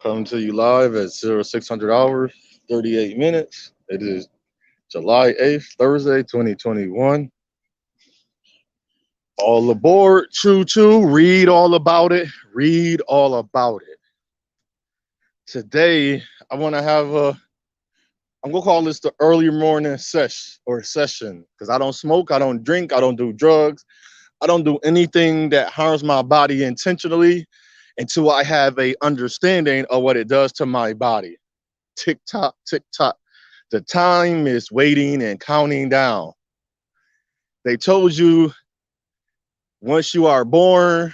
Coming to you live at 0600 hours, 38 minutes. It is July 8th, Thursday, 2021. All aboard, choo choo. Read all about it. Read all about it. Today, I want to have I'm going to call this the early morning session because I don't smoke, I don't drink, I don't do drugs, I don't do anything that harms my body intentionally until I have a understanding of what it does to my body. Tick tock, tick tock. The time is waiting and counting down. They told you once you are born,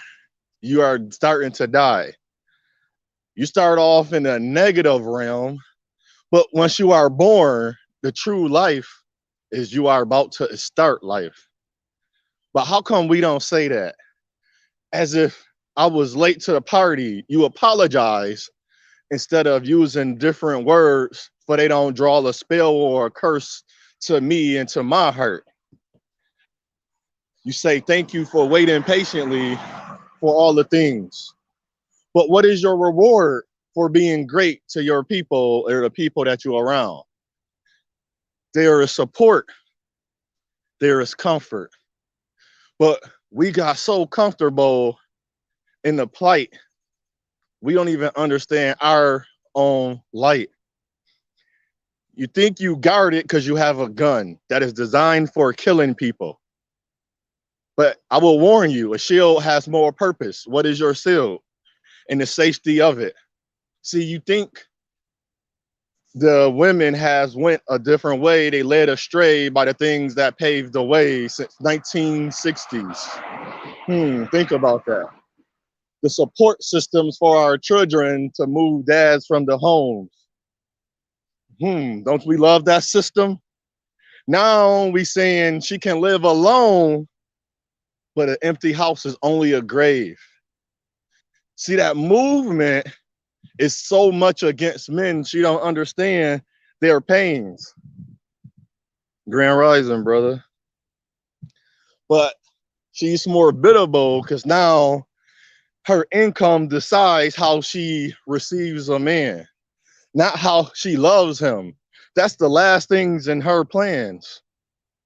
you are starting to die. You start off in a negative realm, but once you are born, the true life is you are about to start life. But how come we don't say that? As if I was late to the party, you apologize instead of using different words for they don't draw a spell or a curse to me and to my heart. You say thank you for waiting patiently for all the things. But what is your reward for being great to your people or the people that you're around? There is support, there is comfort. But we got so comfortable in the plight, we don't even understand our own light. You think you guard it because you have a gun that is designed for killing people. But I will warn you, a shield has more purpose. What is your shield? And the safety of it. See, you think the women has went a different way. They led astray by the things that paved the way since 1960s. Think about that. The support systems for our children to move dads from the homes. Don't we love that system? Now we saying she can live alone, but an empty house is only a grave. See, that movement is so much against men, she don't understand their pains. Grand Rising, brother. But she's more biddable because now her income decides how she receives a man, not how she loves him. That's the last things in her plans.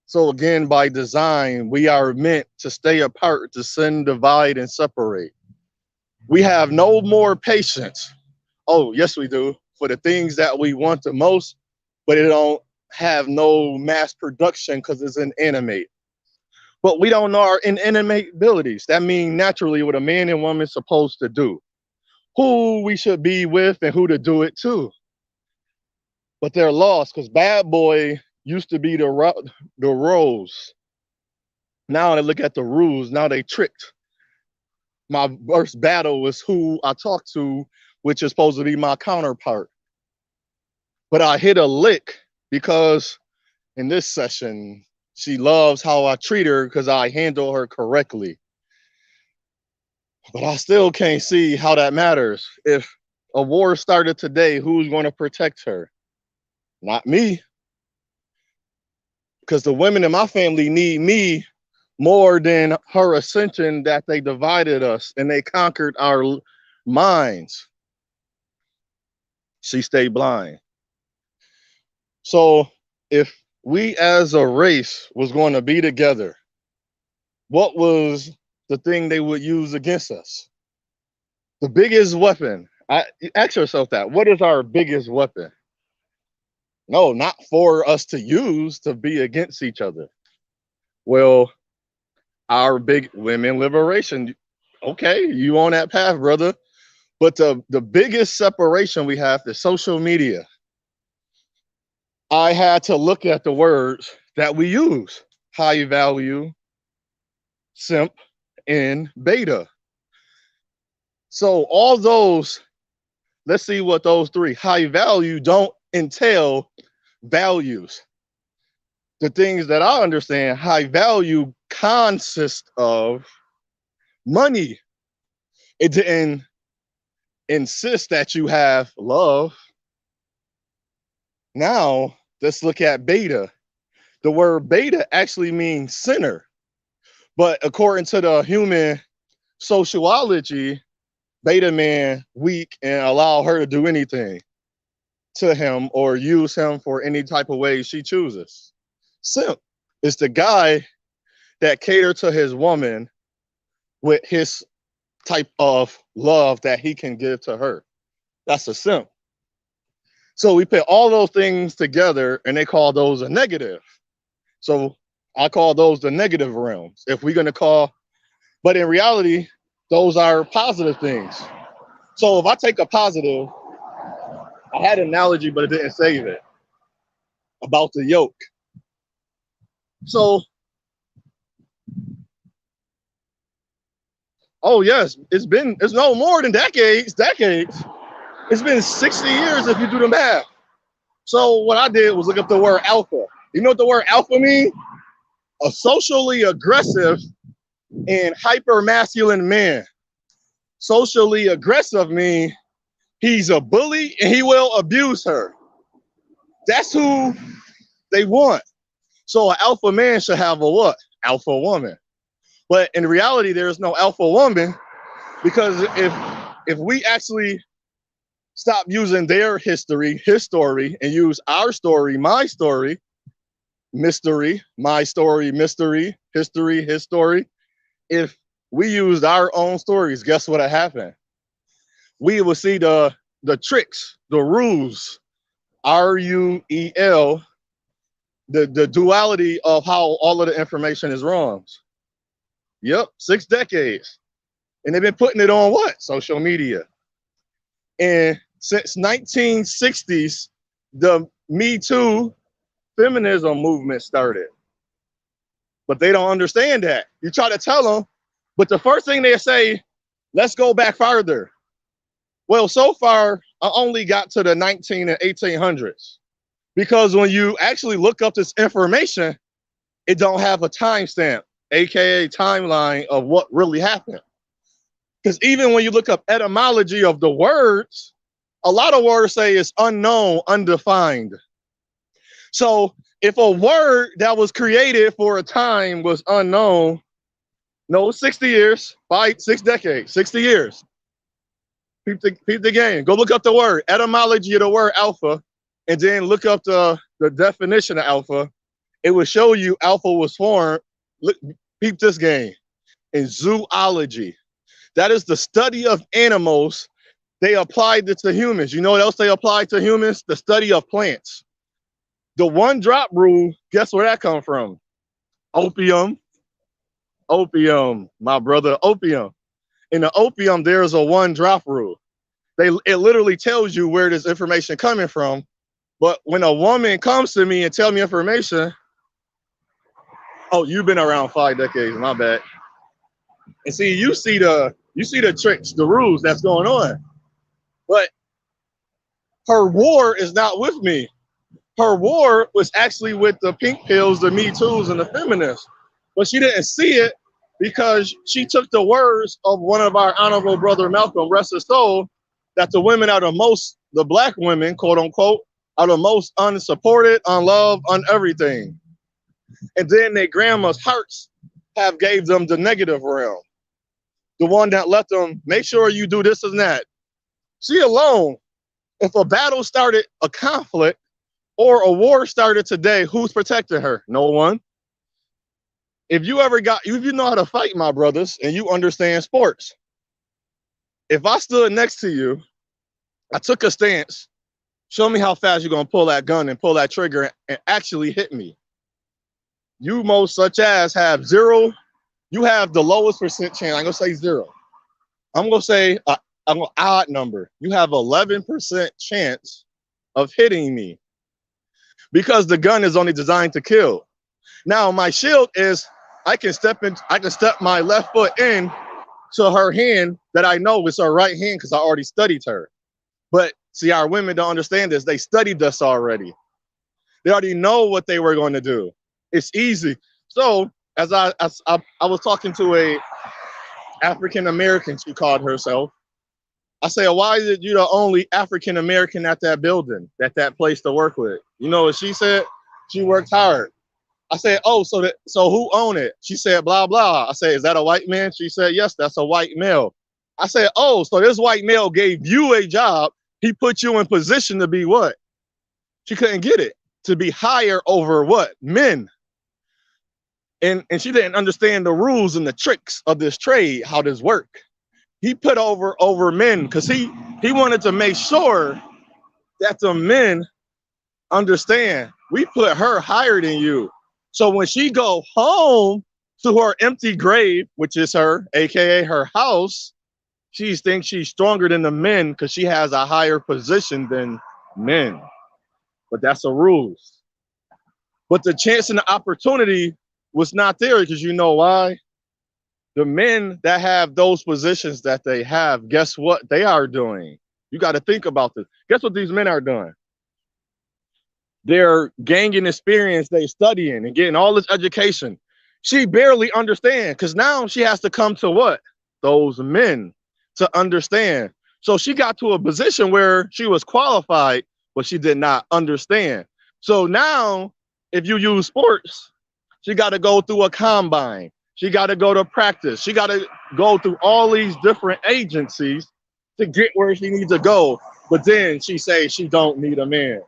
So again, by design, we are meant to stay apart, to sin, divide, and separate. We have no more patience. Oh, yes, we do, for the things that we want the most, but it don't have no mass production because it's inanimate. But we don't know our inanimate abilities. That means naturally what a man and woman is supposed to do, who we should be with and who to do it to. But they're lost because bad boy used to be the roles. Now they look at the rules. Now they tricked. My first battle was who I talked to, which is supposed to be my counterpart. But I hit a lick because in this session, she loves how I treat her because I handle her correctly. But I still can't see how that matters. If a war started today, who's going to protect her? Not me. Because the women in my family need me more than her ascension that they divided us and they conquered our minds. She stayed blind. So if we as a race was going to be together, what was the thing they would use against us? The biggest weapon. Ask yourself that. What is our biggest weapon? No, not for us to use to be against each other. Well, our big women liberation. Okay, you on that path, brother. But the biggest separation we have is social media. I had to look at the words that we use: high value, simp, and beta. So all those, let's see what those three: high value don't entail values. The things that I understand, high value consist of money. It didn't insist that you have love. Now, let's look at beta. The word beta actually means sinner. But according to the human sociology, beta man weak and allow her to do anything to him or use him for any type of way she chooses. Simp is the guy that cater to his woman with his type of love that he can give to her. That's a simp. So we put all those things together and they call those a negative. So I call those the negative realms. If we're going to call, but in reality, those are positive things. So if I take a positive, I had an analogy, but it didn't save it, about the yoke. So, oh yes, it's no more than decades. It's been 60 years if you do the math. So what I did was look up the word alpha. You know what the word alpha means? A socially aggressive and hyper masculine man. Socially aggressive means he's a bully and he will abuse her. That's who they want. So an alpha man should have a what? Alpha woman. But in reality, there's no alpha woman, because if we actually stop using their history, his story, and use our story, my story, mystery, my story, mystery, history, his story, if we used our own stories, guess what happened? We will see the tricks, the rules, RUEL, the duality of how all of the information is wrong. Yep, 6 decades. And they've been putting it on what? Social media. And since 1960s, the Me Too feminism movement started. But they don't understand that. You try to tell them, but the first thing they say, let's go back farther. Well, so far, I only got to the 19 and 1800s. Because when you actually look up this information, it don't have a timestamp, AKA timeline of what really happened. Because even when you look up etymology of the words, a lot of words say it's unknown, undefined. So if a word that was created for a time was unknown, no, 60 years, 6 decades, 60 years. Peep the game. Go look up the word, etymology of the word alpha, and then look up the definition of alpha. It will show you alpha was formed. Look, peep this game. In zoology. That is the study of animals. They applied it to humans. You know what else they applied to humans? The study of plants. The one drop rule, guess where that comes from? Opium. Opium, my brother, opium. In the opium, there's a one drop rule. It literally tells you where this information coming from. But when a woman comes to me and tell me information, oh, you've been around 5 decades, my bad. And see, you see the tricks, the rules that's going on. But her war is not with me. Her war was actually with the pink pills, the Me Too's, and the feminists. But she didn't see it because she took the words of one of our honorable brother Malcolm, rest his soul, that the women are the black women, quote unquote, are the most unsupported, unloved, everything. And then their grandma's hearts have gave them the negative realm. The one that let them make sure you do this and that. She alone, if a battle started, a conflict, or a war started today, who's protecting her? No one. If you know how to fight, my brothers, and you understand sports, if I stood next to you, I took a stance, show me how fast you're going to pull that gun and pull that trigger and actually hit me. You most such as have zero, you have the lowest percent chance. I'm going to say 0. I'm going to say an odd number. You have 11% chance of hitting me because the gun is only designed to kill. Now my shield is I can step my left foot in to her hand that I know is her right hand because I already studied her. But see, our women don't understand this. They studied us already. They already know what they were going to do. It's easy. So as I was talking to a African American, she called herself. I said, why is it you the only African American at that building, at that place to work with? You know what she said? She worked hard. I said, oh, so who owned it? She said, blah, blah. I said, is that a white man? She said, yes, that's a white male. I said, oh, so this white male gave you a job. He put you in position to be what? She couldn't get it. To be higher over what? Men. And she didn't understand the rules and the tricks of this trade, how this work. He put over men because he wanted to make sure that the men understand we put her higher than you. So when she go home to her empty grave, which is her, aka her house, she thinks she's stronger than the men because she has a higher position than men. But that's the rules. But the chance and the opportunity was not there because you know why? The men that have those positions that they have, guess what they are doing? You got to think about this. Guess what these men are doing? They're gaining experience, they studying and getting all this education. She barely understands because now she has to come to what? Those men to understand. So she got to a position where she was qualified, but she did not understand. So now, if you use sports, she got to go through a combine. She got to go to practice. She got to go through all these different agencies to get where she needs to go. But then she says she don't need a man.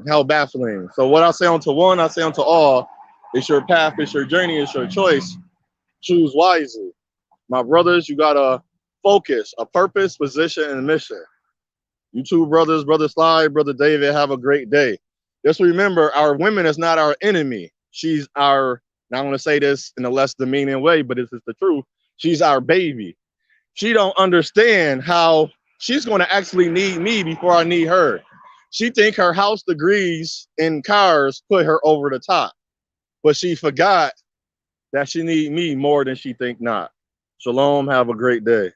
How baffling. So what I say unto one, I say unto all, it's your path, it's your journey, it's your choice. Choose wisely. My brothers, you gotta focus, a purpose, position, and mission. You two brothers, Brother Sly, Brother David, have a great day. Just remember, our women is not our enemy. She's our, now I'm gonna say this in a less demeaning way, but this is the truth. She's our baby. She don't understand how she's gonna actually need me before I need her. She think her house degrees in cars put her over the top, but she forgot that she need me more than she think not. Shalom, have a great day.